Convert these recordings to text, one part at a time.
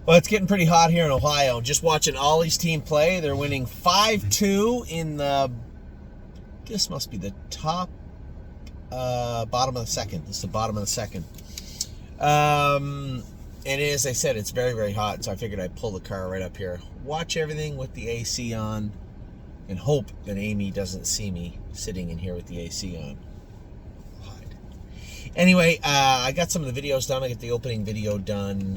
Well, it's getting pretty hot here in Ohio. Just watching Ollie's team play. They're winning 5-2 in the, this must be the top, bottom of the second. This is the bottom of the second. And as I said, it's very, very hot, so I figured I'd pull the car right up here. Watch everything with the AC on and hope that Amy doesn't see me sitting in here with the AC on. Anyway, I got some of the videos done. I got the opening video done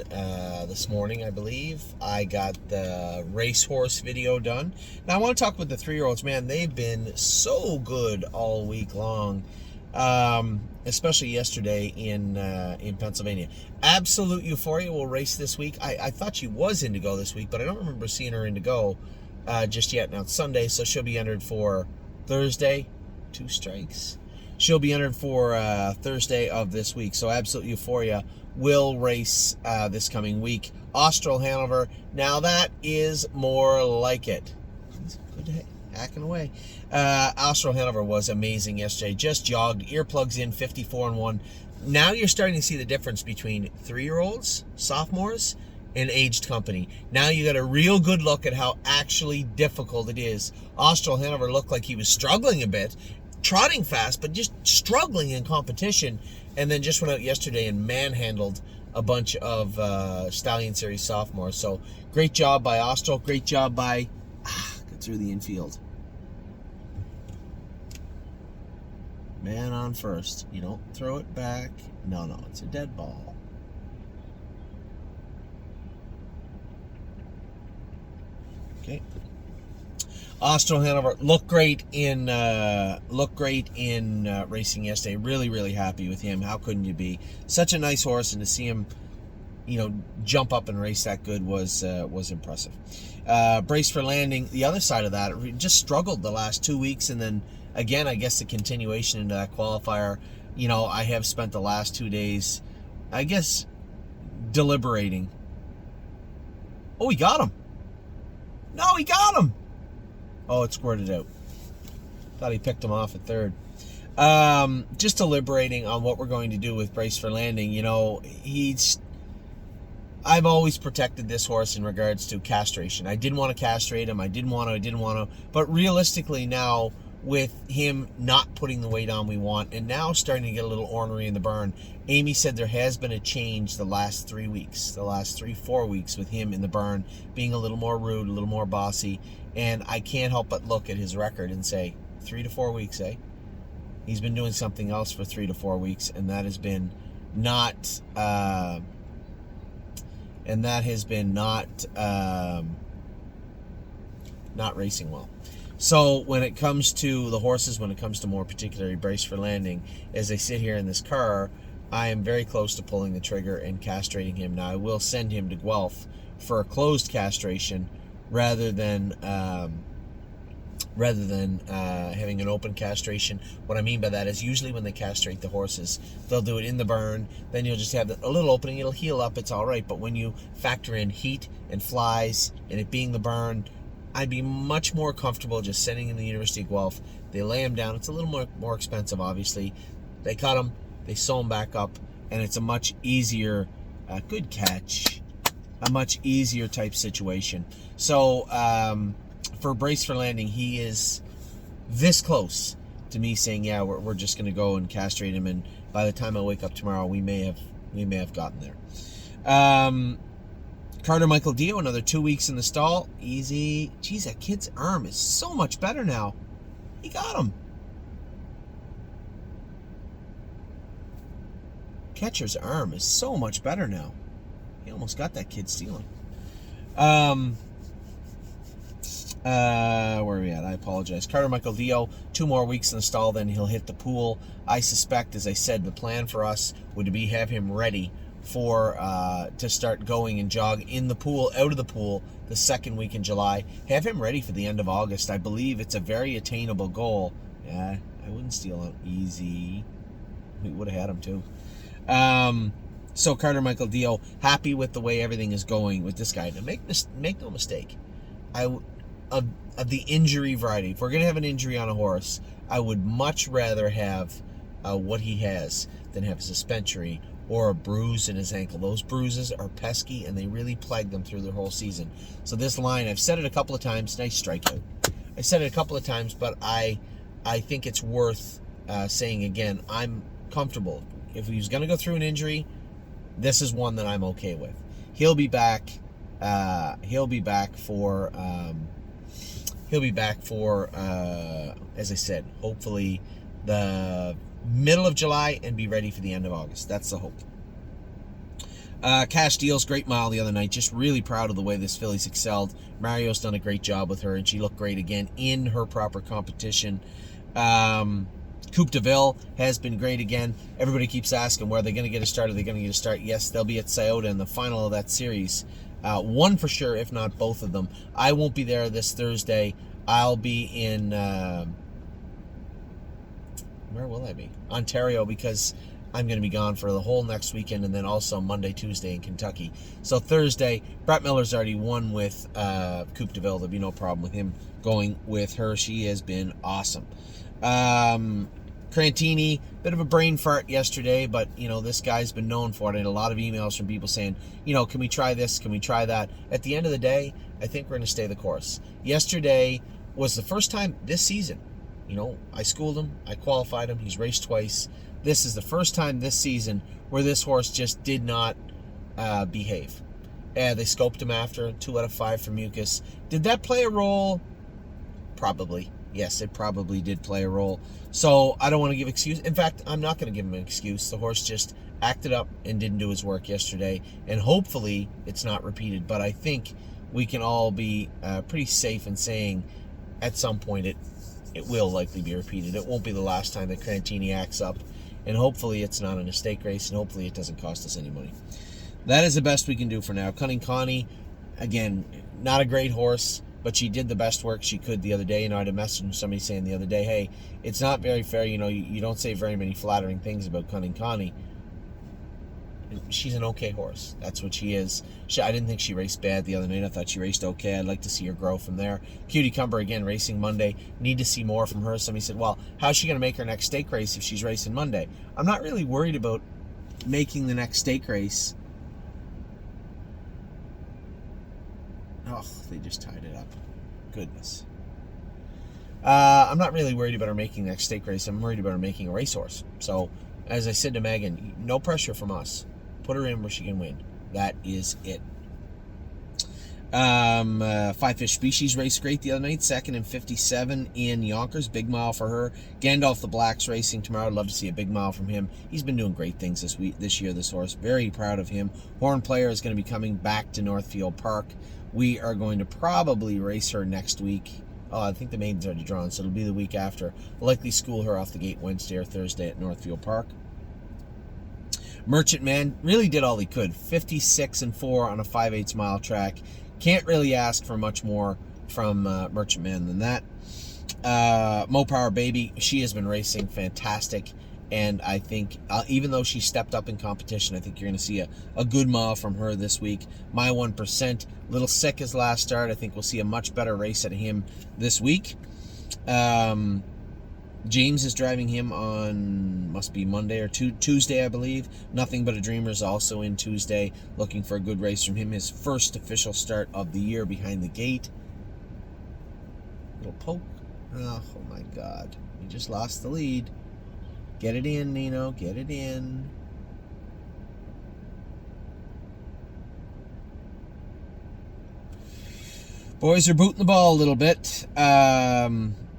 this morning, I believe. I got the racehorse video done. Now, I want to talk with the 3-year-olds. Man, they've been so good all week long, especially yesterday in Pennsylvania. Absolute Euphoria will race this week. I thought she was in to go this week, but I don't remember seeing her in to go just yet. Now, it's Sunday, so she'll be entered for Thursday. 2 strikes. She'll be entered for Thursday of this week. So Absolute Euphoria will race this coming week. Austral Hanover. Now that is more like it. Good hacking away. Austral Hanover was amazing yesterday. Just jogged, earplugs in, 54-1. Now you're starting to see the difference between 3-year-olds, sophomores, and aged company. Now you got a real good look at how actually difficult it is. Austral Hanover looked like he was struggling a bit, trotting fast, but just struggling in competition, and then just went out yesterday and manhandled a bunch of Stallion Series sophomores. So great job by Austral, great job by get through the infield. Man on first. You don't throw it back. No, it's a dead ball. Okay. Austral Hanover looked great in racing yesterday. Really, really happy with him. How couldn't you be? Such a nice horse, and to see him, jump up and race that good was impressive. Brace for Landing. The other side of that, it just struggled the last 2 weeks, and then again, I guess the continuation into that qualifier. I have spent the last 2 days, I guess, deliberating. Oh, he got him. No, he got him. Oh, it squirted out. Thought he picked him off at third. Just deliberating on what we're going to do with Brace for Landing. I've always protected this horse in regards to castration. I didn't want to castrate him. I didn't want to. But realistically now, with him not putting the weight on we want, and now starting to get a little ornery in the burn, Amy said there has been a change the last 3 weeks, the last 3-4 weeks with him in the burn, being a little more rude, a little more bossy. And I can't help but look at his record and say, 3 to 4 weeks, eh? He's been doing something else for 3 to 4 weeks, and that has been not racing well. So when it comes to the horses, when it comes to more particularly Brace for Landing, as I sit here in this car, I am very close to pulling the trigger and castrating him. Now, I will send him to Guelph for a closed castration rather than having an open castration. What I mean by that is usually when they castrate the horses, they'll do it in the burn, then you'll just have a little opening, it'll heal up, it's all right. But when you factor in heat and flies and it being the burn, I'd be much more comfortable just sending him to the University of Guelph. They lay him down. It's a little more expensive, obviously. They cut him, they sew him back up, and it's a much easier, good catch, a much easier type situation. So for Brace for Landing, he is this close to me saying, yeah, we're just going to go and castrate him, and by the time I wake up tomorrow, we may have gotten there. Carter Michael Dio, another 2 weeks in the stall. Easy. Geez, that kid's arm is so much better now. He got him. Catcher's arm is so much better now. He almost got that kid stealing. Where are we at? I apologize. Carter Michael Dio, 2 more weeks in the stall, then he'll hit the pool. I suspect, as I said, the plan for us would be have him ready to start going and jog in the pool, out of the pool, the 2nd week in July. Have him ready for the end of August. I believe it's a very attainable goal. Yeah, I wouldn't steal him. Easy. We would have had him too. So Carter Michael Dio, happy with the way everything is going with this guy. Now make no mistake, of the injury variety, if we're going to have an injury on a horse, I would much rather have what he has than have a suspensory or a bruise in his ankle. Those bruises are pesky, and they really plague them through their whole season. So this line, I've said it a couple of times. Nice strikeout. I said it a couple of times, but I think it's worth saying again. I'm comfortable. If he's going to go through an injury, this is one that I'm okay with. He'll be back. He'll be back for. As I said, hopefully the middle of July, and be ready for the end of August. That's the hope. Cash Deal's great mile the other night. Just really proud of the way this filly's excelled. Mario's done a great job with her, and she looked great again in her proper competition. Coupe de Ville has been great again. Everybody keeps asking, where are they going to get a start? Are they going to get a start? Yes, they'll be at Scioto in the final of that series. One for sure, if not both of them. I won't be there this Thursday. I'll be in... where will I be? Ontario, because I'm going to be gone for the whole next weekend, and then also Monday, Tuesday in Kentucky. So Thursday, Brett Miller's already won with Coupe de Ville. There'll be no problem with him going with her. She has been awesome. Crantini, bit of a brain fart yesterday, but, this guy's been known for it. And a lot of emails from people saying, can we try this? Can we try that? At the end of the day, I think we're going to stay the course. Yesterday was the first time this season. I schooled him. I qualified him. He's raced twice. This is the first time this season where this horse just did not behave. They scoped him after, 2 out of 5 for mucus. Did that play a role? Probably. Yes, it probably did play a role. So I don't want to give excuse. In fact, I'm not going to give him an excuse. The horse just acted up and didn't do his work yesterday. And hopefully it's not repeated. But I think we can all be pretty safe in saying at some point it will likely be repeated. It won't be the last time that Crantini acts up. And hopefully it's not an estate race. And hopefully it doesn't cost us any money. That is the best we can do for now. Cunning Connie, again, not a great horse, but she did the best work she could the other day. I had a message from somebody saying the other day, hey, it's not very fair. You don't say very many flattering things about Cunning Connie. She's an okay horse. That's what she is. I didn't think she raced bad the other night. I thought she raced okay. I'd like to see her grow from there. Cutie Cumber, again, racing Monday. Need to see more from her. Somebody said, well, how's she going to make her next stake race if she's racing Monday? I'm not really worried about making the next stake race. Oh, they just tied it up. Goodness. I'm not really worried about her making the next stake race. I'm worried about her making a racehorse. So, as I said to Megan, no pressure from us. Put her in where she can win. That is it. Five Fish Species raced great the other night. 2nd and 57 in Yonkers. Big mile for her. Gandalf the Black's racing tomorrow. I'd love to see a big mile from him. He's been doing great things this year, this horse. Very proud of him. Horn Player is going to be coming back to Northfield Park. We are going to probably race her next week. Oh, I think the maiden's already drawn, so it'll be the week after. We'll likely school her off the gate Wednesday or Thursday at Northfield Park. Merchant Man really did all he could. 56 and 4 on a 5/8 mile track. Can't really ask for much more from Merchant Man than that. Mopower Baby, she has been racing fantastic. And I think, even though she stepped up in competition, I think you're going to see a good mile from her this week. My 1%, little sick his last start. I think we'll see a much better race at him this week. James is driving him on, must be Monday or Tuesday, I believe. Nothing But a Dreamer is also in Tuesday. Looking for a good race from him. His first official start of the year behind the gate. Little poke. Oh my God. He just lost the lead. Get it in, Nino. Get it in. Boys are booting the ball a little bit.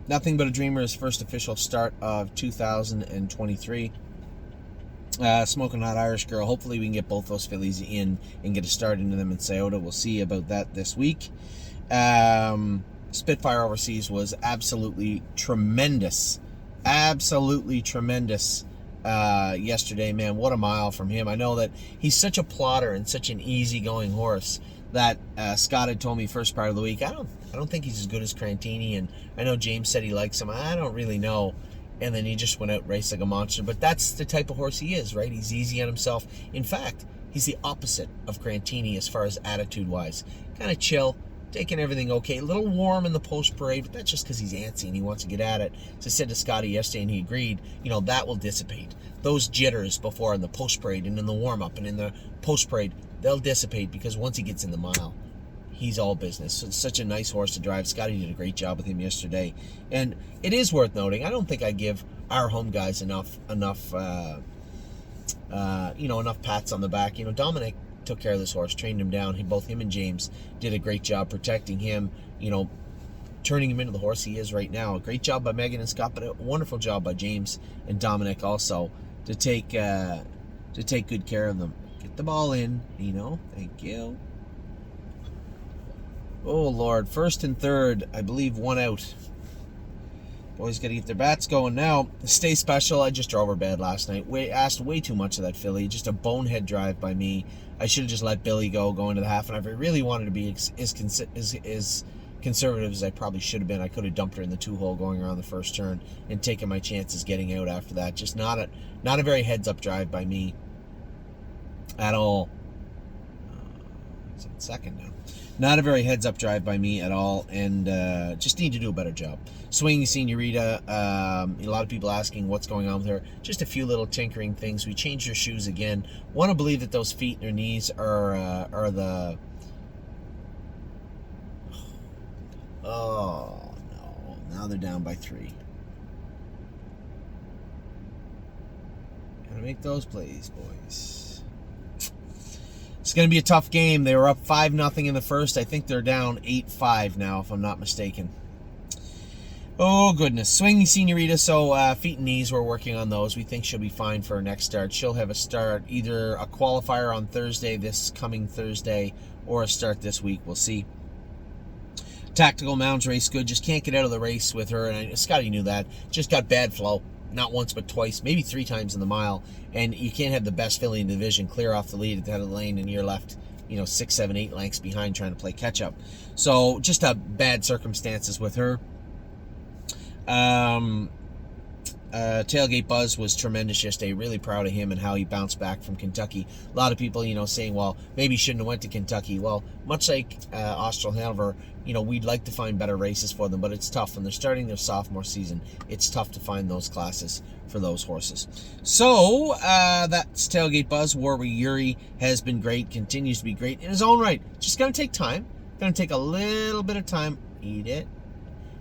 Nothing But a Dreamer is first official start of 2023. Smoking Hot Irish Girl. Hopefully we can get both those fillies in and get a start into them in Scioto. We'll see about that this week. Spitfire Overseas was absolutely tremendous. Absolutely tremendous yesterday, man. What a mile from him. I know that he's such a plotter and such an easygoing horse that Scott had told me first part of the week, I don't think he's as good as Crantini, and I know James said he likes him. I don't really know. And then he just went out and raced like a monster. But that's the type of horse he is, right? He's easy on himself. In fact, he's the opposite of Crantini as far as attitude-wise. Kind of chill. taking everything okay. A little warm in the post parade, but that's just because he's antsy and he wants to get at it. As I said to Scotty yesterday, and he agreed, that will dissipate. Those jitters before in the post parade and in the warm up and in the post parade, they'll dissipate because once he gets in the mile, he's all business. So it's such a nice horse to drive. Scotty did a great job with him yesterday. And it is worth noting, I don't think I give our home guys enough pats on the back. Dominic took care of this horse, trained him down. Both him and James did a great job protecting him, turning him into the horse he is right now. A great job by Megan and Scott, but a wonderful job by James and Dominic also to take good care of them. Get the ball in, Thank you. Oh, Lord. First and third, I believe, one out. Boys got to get their bats going now. Stay Special. I just drove her bad last night. Asked way too much of that filly. Just a bonehead drive by me. I should have just let Billy go into the half. And if I really wanted to be as conservative as I probably should have been, I could have dumped her in the 2-hole going around the first turn and taken my chances getting out after that. Just not a very heads-up drive by me at all. It's in second now. Not a very heads-up drive by me at all, and just need to do a better job. Swinging Senorita, a lot of people asking what's going on with her. Just a few little tinkering things. We changed her shoes again. Want to believe that those feet and her knees are the... Oh, no. Now they're down by 3. Gotta make those plays, boys. It's going to be a tough game. They were up 5-0 in the first. I think they're down 8-5 now, if I'm not mistaken. Oh, goodness. Swinging Senorita, so feet and knees, we're working on those. We think she'll be fine for her next start. She'll have a start, either a qualifier on Thursday, this coming Thursday, or a start this week. We'll see. Tactical Mounds race good. Just can't get out of the race with her, and Scotty knew that. Just got bad flow. Not once, but twice, maybe 3 times in the mile. And you can't have the best filly in the division clear off the lead at the head of the lane, and you're left, 6, 7, 8 lengths behind trying to play catch up. So just bad circumstances with her. Tailgate Buzz was tremendous yesterday. Really proud of him and how he bounced back from Kentucky. A lot of people, saying, well, maybe he shouldn't have went to Kentucky. Well, much like Austral Hanover, we'd like to find better races for them, but it's tough. When they're starting their sophomore season, it's tough to find those classes for those horses. So, that's Tailgate Buzz. Warwick Yuri has been great, continues to be great in his own right. Just going to take time. Going to take a little bit of time. Eat it.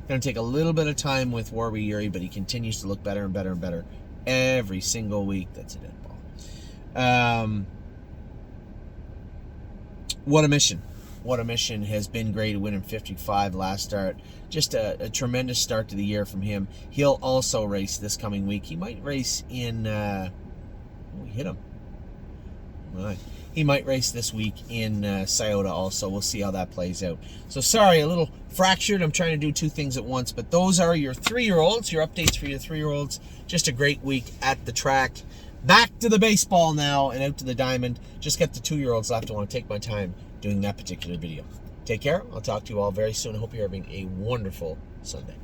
Going to take a little bit of time with Warwick Yuri, but he continues to look better and better and better every single week. That's a dead ball. What a Mission. What a Mission has been great, winning 55 last start. Just a tremendous start to the year from him. He'll also race this coming week. He might race in... we hit him. All right. He might race this week in Scioto also. We'll see how that plays out. So sorry, a little fractured. I'm trying to do 2 things at once. But those are your 3-year-olds, your updates for your 3-year-olds. Just a great week at the track. Back to the baseball now and out to the diamond. Just got the 2-year-olds left. I want to take my time doing that particular video. Take care. I'll talk to you all very soon. I hope you're having a wonderful Sunday.